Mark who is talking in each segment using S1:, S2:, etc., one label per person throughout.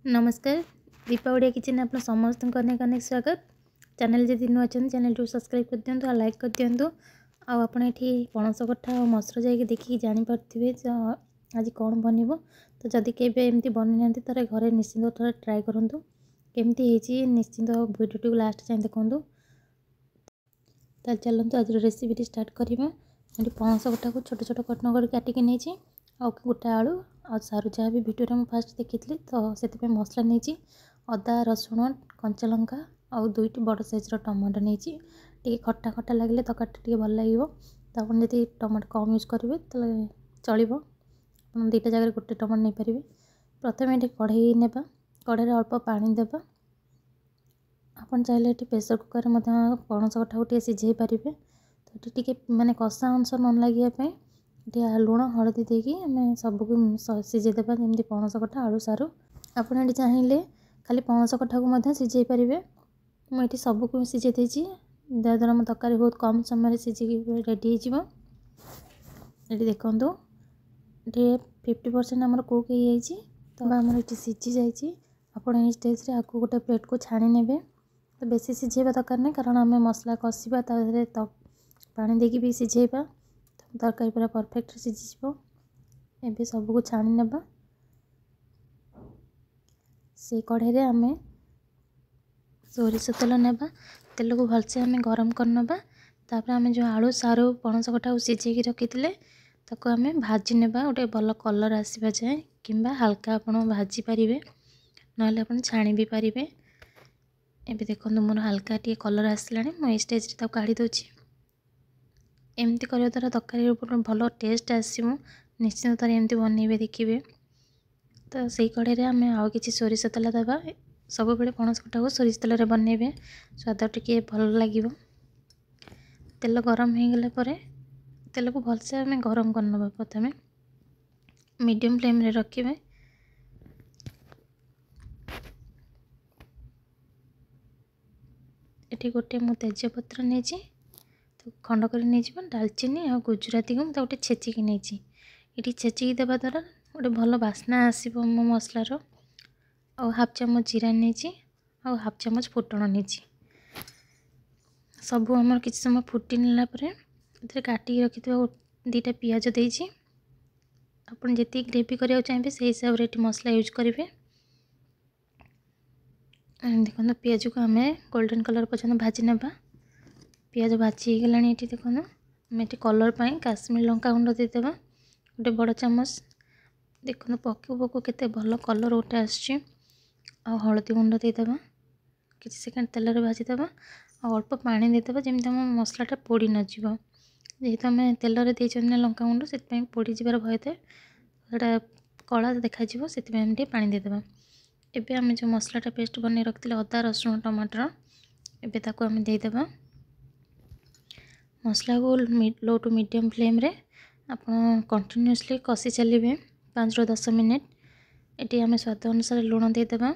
S1: नमस्कार दीपा ओडिया किचन आप समस्त अनेक अनेक स्वागत। चैनल जब नुआ अच्छा चैनल को सब्सक्राइब कर दिंतु लाइक कर दिंतु। आपड़ ये पणस कठा और मसर जा देखिए जापे आज कौन बनब। तो जदि केवे एमती बनी ना तर घरे निश्चिंत थोड़ा ट्राए करूँ केमती निश्चिंत वीडियो टी लास्ट जाए देखूँ। तो चलते आज रेसिपी स्टार्ट करवा। पणस कटा को छोट छोट कटन कर काटिक नहीं गोटे आलू आ सारू जहाँ भी वीडियो में फास्ट देखी तो से मसला नहीं अदा रसुण कंचा लंका और दुईटी बड़ साइज्र टमाटो नहीं खट्टा खट्टा लगे तक भल लगे। तो आप जी टमाटो कम यूज करेंगे तो चलो दुईटा जगह गोटे टमाटो नहीं पारे। प्रथम ये कढ़ई ने कढ़ई अल्प पानी देवा। आप चाहिए ये प्रेसर कुकर में पणस कटा को सीझे पारे। तो ये माने कषा अंश न लगे लुण हलदी देकी आम सबको सीझेदेवा जमी पणस कटा आलू सारू। आपड़ ये चाहिए खाली पणस कटा को सीझे पारे। मुझे सबको सीझे देती जहाँद्वारा मो तरकारी बहुत कम समय सीझिकी रेडी हो। देखूँ ये 50% आमर कुक हो तो आमर ये सीझी जाइए। आपड़ ये स्टेज आपको गोटे प्लेट को छाणी ने। तो बेसी सीझेबा दरकार नहीं कारण आम मसला कषा पानी देकी भी सीझेबा तरकारी पूरा परफेक्ट सीझी। एबे सबको छाणी नेबा। से कढ़ई आम सोरिष तेल नेबा। तेल को भलसे आम गरम करनबा। तापर आम जो आलू सारू पणस कटा को सीझेकी रखी ताको आम भाजी नेबा गोटे भल कलर आसवा जाए किंबा हल्का आपन भाजी पारिबे नले आपन छाणी भी पारिबे। एबे देखो मोर हल्का टी कलर आसलानी मो स्टेज रे काढ़ी दोची। एमती करने द्वारा तरकारी भल टेस्ट आसो निश्चिंत तार एमती बनइबे देखिए। तो सही कढ़ई आम आउ कि सोरिष तेल देवा। सब बेले पणस कटा को सोरिष तेल बनइबे स्वाद टिके भल लगे। तेल गरम हो गला पर तेल को भलसे आम गरम करनबा। प्रथम मीडियम फ्लेम रे रखिबे। एठी गोटे मो तेजपत्र नहीं खंड कर डालचीनी आ गुजराती को गोटे छेचिकी नहीं ये छेचिकी देवा द्वारा गोटे भल बास्ना आसो मो मसलार। आ हाफ चामच जीरा नहीं आ हाफ चामच फुटण नहीं सबू आम कि समय फुटी नाला काटिक रखि दुईटा पियाज देती आप जी ग्रेवी करने चाहिए से हिसाब से मसला यूज करेंगे। देखो पियाज को आम गोल्डन कलर पर्यटन भाजी नेबा। पियाज भाजी गला ये देखो आम ये कलर पाई काश्मीर लंका गुंड देदेवा गोटे बड़ चामच। देखो पकू पकू के भल कलर गोटे आसची। हलदी गुंड देदेवा कि सेकेंड तेल भाजीदेवा अल्प पानी देदेवा जमी आम मसलाटा पोड़ी न जेहेतु आम तेल देना लंका गुंड से पोड़ी जबार भय थाए जोटा कला देखा से पानी देदेवा। एबे आम जो मसलाटा पेस्ट बन रखते अदा रसुण टमाटर एबे ताको आम देदेवा। मसला को लो टू मीडियम फ्लेम रे आप कंटिन्यूअसली कषि चलिए 5 ରୁ 10 मिनट। ये आम स्वाद अनुसार लुण देदेवा।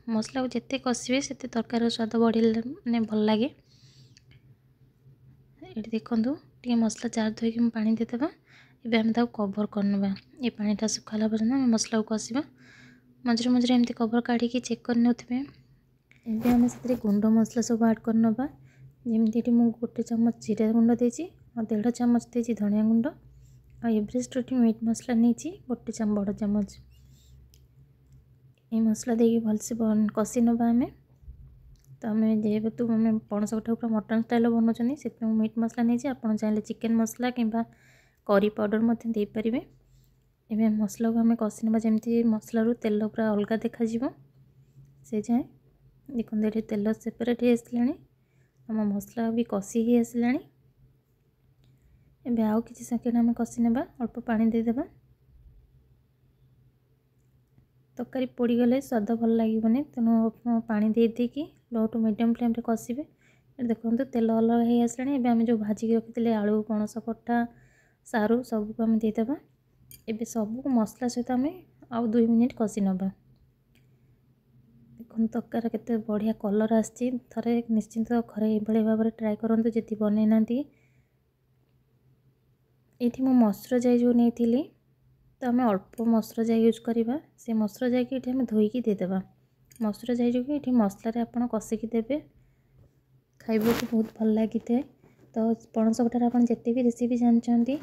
S1: मसला को जिते कषिबे से तरकार स्वाद बढ़े भल लगे। ये देखूँ टे मसला जार धोई पानी देदेवा। एबे आम कवर करनबा ये पानीटा सुखाला पर्यटन मसला को कषा मझे मझे एमती कवर काढ़ी चेक कर नोथे। आम से गुंड मसला सब ऐड करनबा जमीती मुझे गोटे चामच जीरा गुंड देती 1.5 चामच देती धनिया गुंड आ एवरेस्ट मीट मसला नहीं गोटे बड़ चामच। ये मसला देकी भलसे कषि नबा आम। तो आम जेहेतु आम पणस कटा पूरा मटन स्टाइल बनाऊँ से मीट मसला नहीं आप चाहिए चिकेन मसला कि करी पाउडर दे पारे। एवं मसला को आम कषि ना जमी मसलू तेल पूरा अलग देखा से जाए। देखो ये तेल सेपरेट हो आसला आम मसला भी कषि ही आसला। एबे आउ किसी सेकेंड आम कषि नेबा अल्प पानी देदेबा। तरकारी पोड़ी गले स्वाद भल लगे तेणु पानी देकी लो टू मीडियम फ्लेम रे कषिबे। देखो तेल अलग हो आसला। आम जो भाजिक रखी आलू पणस कटा सारू सबको आम देदेबा। एबे सबको मसला सहित आम आउ 2 मिनिट कषि नबा। देखो तरकार केते बढ़िया कलर आसी थे निश्चिंत घरे ये भाव में ट्राए करूँ जी बनई ना। ये मो मसुर जाई जो नहीं तो आम अल्प मसुर जाई यूज करवा। से मसुर जाई कि आम धोईकी देदेबा। मसुर जाई जो कि मसलार आप कषिकी देवे खाइबा को बहुत भल लगी था। तो पणस कठार आप जिते भी रेसिपी जानते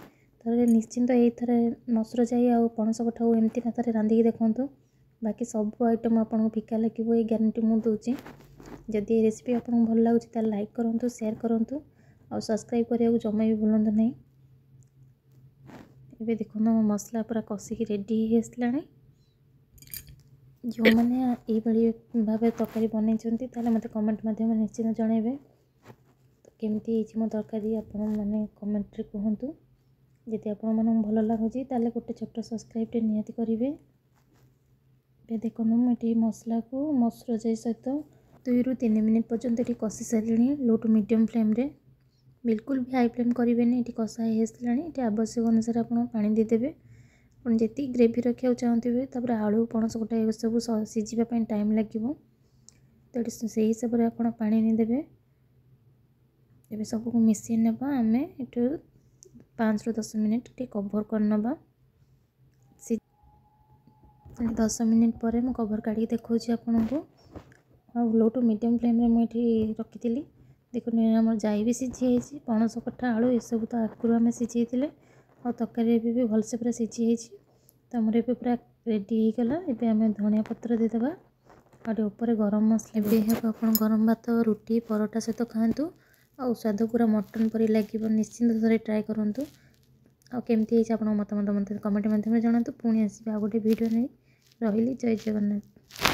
S1: तो निश्चिंत यही थर मसुर जाई आ पणस कठा को एमती ना थे रांधिकी देखूँ। बाकी सब आइटम आपको फिका लगे ये ग्यारंटी मुझे दूसरी। जदि ये रेसिपी आपको भल लगुच लाइक करूँ, शेयर करूँ और सब्सक्राइब करने को जमा भी भूलु नहीं। ये देखो मो मसला पूरा कषिकी रेडी होगा। जो मैंने ये भाव तरकारी बनई मत कमेंट मध्यम निश्चित जनइबे तो केमती मो तरकारी आपण मैंने कमेंट रे कहतु। जदि आपण मन भल लगुच गोटे छोट सब्सक्राइब निहाती करेंगे। देखो मुझे मसला को मसुर जाई सहित 2 ରୁ 3 मिनिट पर्यंत ये कषि सारे लो टू मीडियम फ्लेम रे। बिल्कुल भी हाई फ्लेम करेंगे। ये कषा हो आवश्यक अनुसार आप पानी देदेवे। आप जी ग्रेवी रखा चाहते तापर आलू पणस कटा ये सब सीझापी टाइम लगे तो से हिसाब से आप पानी देदेवे। ये सबको मिसई नेबा आम ये 5 ରୁ 10 मिनिट कवर करनबा। 10 मिनिट पर मैं कवर काढ़ी देखा आपन को लो टू मीडियम फ्लेम रे मुझे रखी। देखो आम जाई भी सीझी पणस कठा आलू ये सब तो आगुरी आम सीझे और तरकारी भी भलसे पूरा सीझी तो आमर ये पूरा रेडी हो गला। ये आम धनिया पत्र देदेबा और ऊपर गरम मसला भी आप गरम भात रुटी परोटा सहित खातु और स्वाद पूरा मटन परी लगे। निश्चिंत थे ट्राए करूँ और केमती आप मतामत मत कमेंट माध्यम जनातु। पुणी आसबे आ गोटे वीडियो नहीं रही। जय जगन्नाथ।